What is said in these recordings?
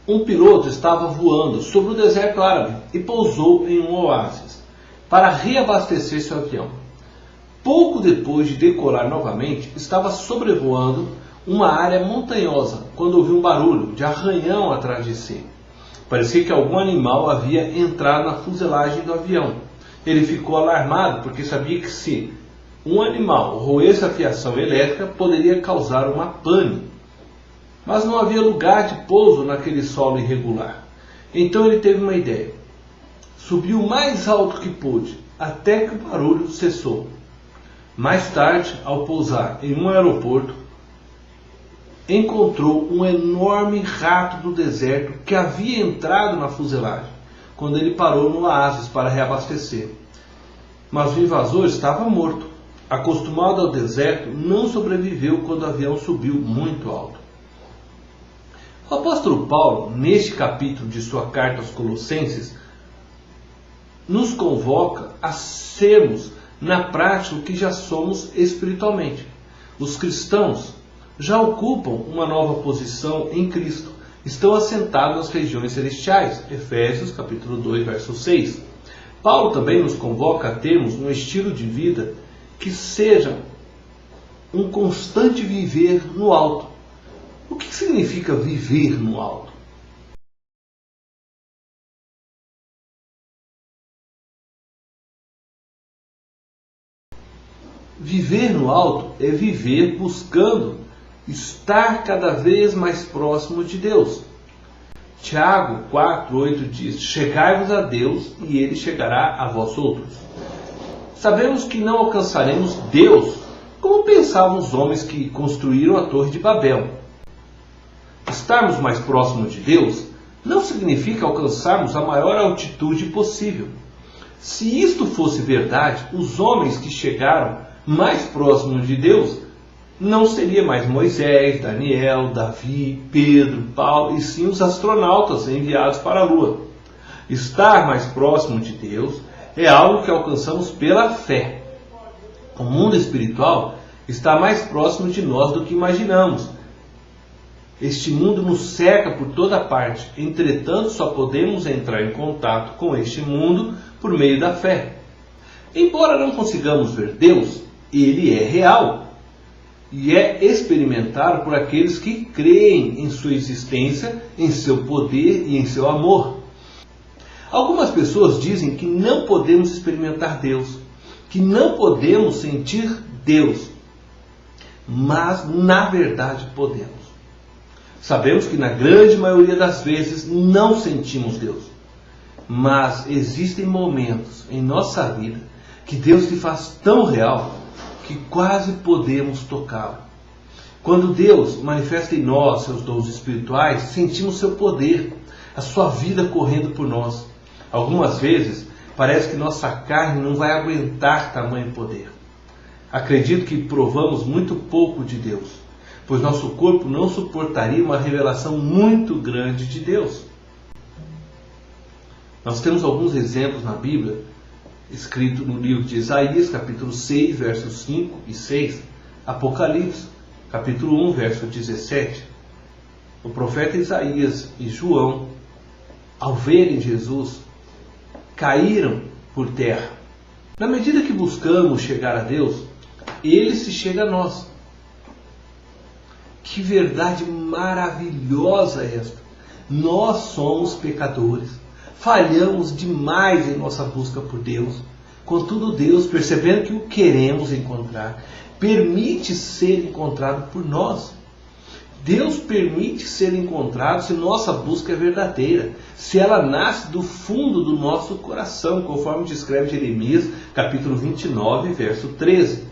Um piloto estava voando sobre o deserto árabe e pousou em um oásis para reabastecer seu avião. Pouco depois de decolar novamente, estava sobrevoando uma área montanhosa quando ouviu um barulho de arranhão atrás de si. Parecia que algum animal havia entrado na fuselagem do avião. Ele ficou alarmado porque sabia que se um animal roesse a fiação elétrica poderia causar uma pane. Mas não havia lugar de pouso naquele solo irregular. Então ele teve uma ideia. Subiu o mais alto que pôde, até que o barulho cessou. Mais tarde, ao pousar em um aeroporto, encontrou um enorme rato do deserto que havia entrado na fuselagem, quando ele parou no oásis para reabastecer. Mas o invasor estava morto. Acostumado ao deserto, não sobreviveu quando o avião subiu muito alto. O apóstolo Paulo, neste capítulo de sua carta aos Colossenses, nos convoca a sermos na prática o que já somos espiritualmente. Os cristãos já ocupam uma nova posição em Cristo. Estão assentados nas regiões celestiais. Efésios capítulo 2, verso 6. Paulo também nos convoca a termos um estilo de vida que seja um constante viver no alto. O que significa viver no alto? Viver no alto é viver buscando estar cada vez mais próximo de Deus. Tiago 4,8 diz: chegai-vos a Deus e Ele chegará a vós outros. Sabemos que não alcançaremos Deus como pensavam os homens que construíram a Torre de Babel. Estarmos mais próximos de Deus não significa alcançarmos a maior altitude possível. Se isto fosse verdade, os homens que chegaram mais próximos de Deus não seria mais Moisés, Daniel, Davi, Pedro, Paulo, e sim os astronautas enviados para a Lua. Estar mais próximo de Deus é algo que alcançamos pela fé. O mundo espiritual está mais próximo de nós do que imaginamos. Este mundo nos cerca por toda parte, entretanto só podemos entrar em contato com este mundo por meio da fé. Embora não consigamos ver Deus, Ele é real e é experimentado por aqueles que creem em sua existência, em seu poder e em seu amor. Algumas pessoas dizem que não podemos experimentar Deus, que não podemos sentir Deus, mas na verdade podemos. Sabemos que na grande maioria das vezes não sentimos Deus, mas existem momentos em nossa vida que Deus se faz tão real que quase podemos tocá-lo. Quando Deus manifesta em nós seus dons espirituais, sentimos seu poder, a sua vida correndo por nós. Algumas vezes parece que nossa carne não vai aguentar tamanho poder. Acredito que provamos muito pouco de Deus, pois nosso corpo não suportaria uma revelação muito grande de Deus. Nós temos alguns exemplos na Bíblia, escrito no livro de Isaías, capítulo 6, versos 5 e 6, Apocalipse, capítulo 1, verso 17. O profeta Isaías e João, ao verem Jesus, caíram por terra. Na medida que buscamos chegar a Deus, Ele se chega a nós. Que verdade maravilhosa é esta! Nós somos pecadores, falhamos demais em nossa busca por Deus. Contudo, Deus, percebendo que o queremos encontrar, permite ser encontrado por nós. Deus permite ser encontrado se nossa busca é verdadeira, se ela nasce do fundo do nosso coração, conforme descreve Jeremias, capítulo 29, verso 13.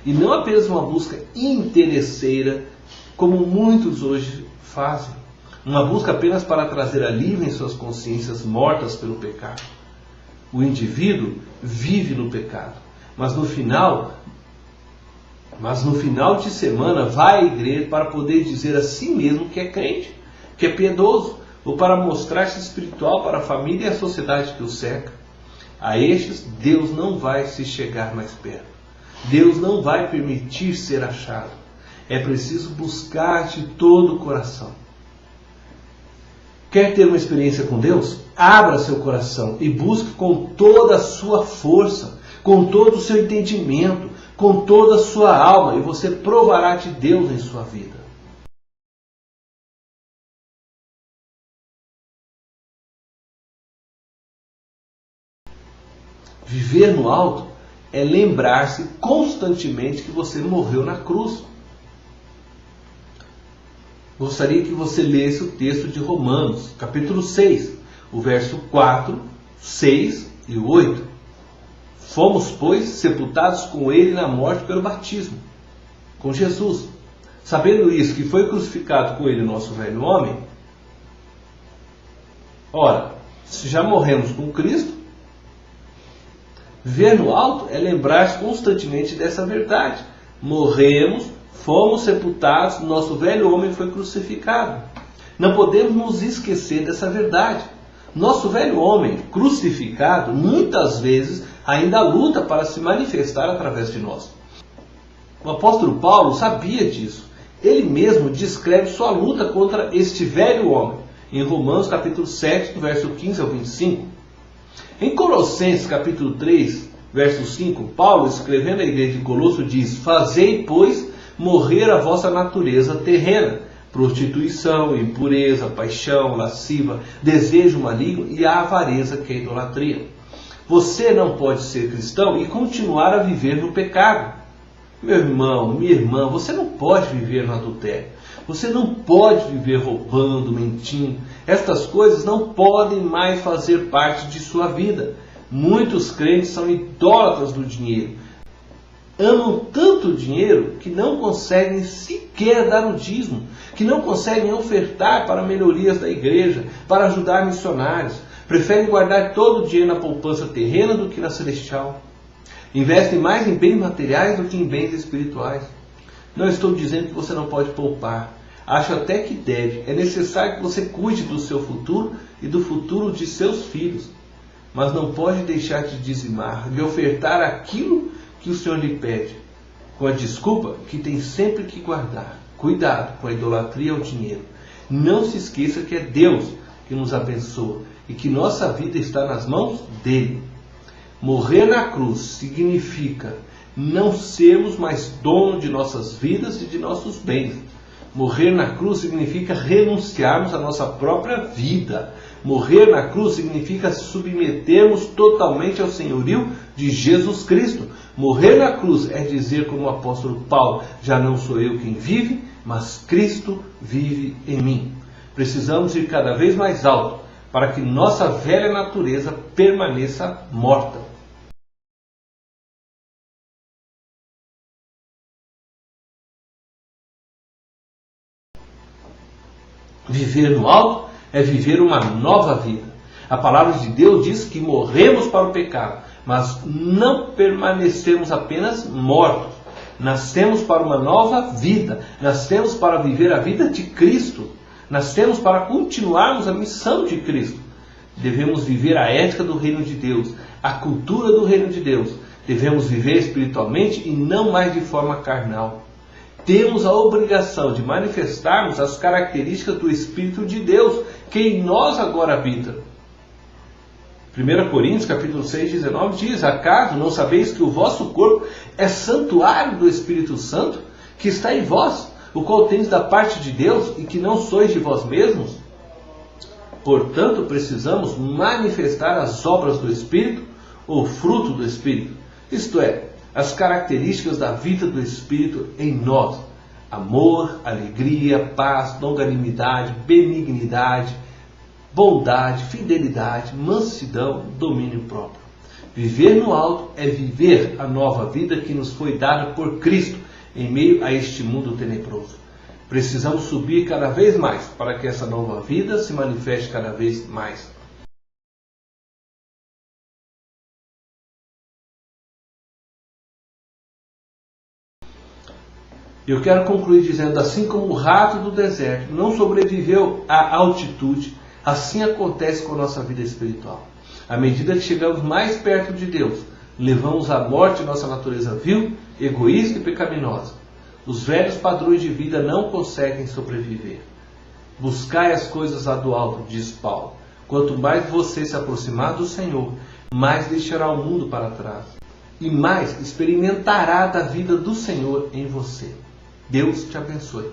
E não apenas uma busca interesseira, como muitos hoje fazem. Uma busca apenas para trazer alívio em suas consciências mortas pelo pecado. O indivíduo vive no pecado, mas no final de semana vai à igreja para poder dizer a si mesmo que é crente, que é piedoso, ou para mostrar-se espiritual para a família e a sociedade que o cerca. A estes, Deus não vai se chegar mais perto. Deus não vai permitir ser achado. É preciso buscar de todo o coração. Quer ter uma experiência com Deus? Abra seu coração e busque com toda a sua força, com todo o seu entendimento, com toda a sua alma, e você provará de Deus em sua vida. Viver no alto é lembrar-se constantemente que você morreu na cruz. Gostaria que você lesse o texto de Romanos, capítulo 6, o verso 4, 6 e 8. Fomos, pois, sepultados com ele na morte pelo batismo, com Jesus. Sabendo isso, que foi crucificado com ele o nosso velho homem. Ora, se já morremos com Cristo, viver no alto é lembrar-se constantemente dessa verdade. Morremos, fomos sepultados, nosso velho homem foi crucificado. Não podemos nos esquecer dessa verdade. Nosso velho homem crucificado, muitas vezes, ainda luta para se manifestar através de nós. O apóstolo Paulo sabia disso. Ele mesmo descreve sua luta contra este velho homem, em Romanos capítulo 7, do verso 15 ao 25. Em Colossenses capítulo 3, verso 5, Paulo, escrevendo à igreja de Colosso, diz: Fazei, pois, morrer a vossa natureza terrena, prostituição, impureza, paixão, lasciva, desejo maligno e a avareza, que é a idolatria. Você não pode ser cristão e continuar a viver no pecado. Meu irmão, minha irmã, você não pode viver no adultério. Você não pode viver roubando, mentindo. Estas coisas não podem mais fazer parte de sua vida. Muitos crentes são idólatras do dinheiro. Amam tanto o dinheiro que não conseguem sequer dar o dízimo, que não conseguem ofertar para melhorias da igreja, para ajudar missionários. Preferem guardar todo o dinheiro na poupança terrena do que na celestial. Investem mais em bens materiais do que em bens espirituais. Não estou dizendo que você não pode poupar. Acho até que deve. É necessário que você cuide do seu futuro e do futuro de seus filhos. Mas não pode deixar de dizimar, de ofertar aquilo que o Senhor lhe pede, com a desculpa que tem sempre que guardar. Cuidado com a idolatria ao dinheiro. Não se esqueça que é Deus que nos abençoa e que nossa vida está nas mãos dele. Morrer na cruz significa não sermos mais dono de nossas vidas e de nossos bens. Morrer na cruz significa renunciarmos à nossa própria vida. Morrer na cruz significa submetermos totalmente ao senhorio de Jesus Cristo. Morrer na cruz é dizer, como o apóstolo Paulo: já não sou eu quem vive, mas Cristo vive em mim. Precisamos ir cada vez mais alto para que nossa velha natureza permaneça morta. Viver no alto é viver uma nova vida. A palavra de Deus diz que morremos para o pecado, mas não permanecemos apenas mortos. Nascemos para uma nova vida. Nascemos para viver a vida de Cristo. Nascemos para continuarmos a missão de Cristo. Devemos viver a ética do reino de Deus, a cultura do reino de Deus. Devemos viver espiritualmente e não mais de forma carnal. Temos a obrigação de manifestarmos as características do Espírito de Deus, que em nós agora habita. 1 Coríntios capítulo 6, 19 diz: acaso não sabeis que o vosso corpo é santuário do Espírito Santo, que está em vós, o qual tendes da parte de Deus, e que não sois de vós mesmos? Portanto, precisamos manifestar as obras do Espírito, ou fruto do Espírito, isto é, as características da vida do Espírito em nós: amor, alegria, paz, longanimidade, benignidade, bondade, fidelidade, mansidão, domínio próprio. Viver no alto é viver a nova vida que nos foi dada por Cristo em meio a este mundo tenebroso. Precisamos subir cada vez mais para que essa nova vida se manifeste cada vez mais. Eu quero concluir dizendo: assim como o rato do deserto não sobreviveu à altitude, assim acontece com a nossa vida espiritual. À medida que chegamos mais perto de Deus, levamos à morte nossa natureza vil, egoísta e pecaminosa. Os velhos padrões de vida não conseguem sobreviver. Buscai as coisas lá do alto, diz Paulo. Quanto mais você se aproximar do Senhor, mais deixará o mundo para trás. E mais experimentará da vida do Senhor em você. Deus te abençoe.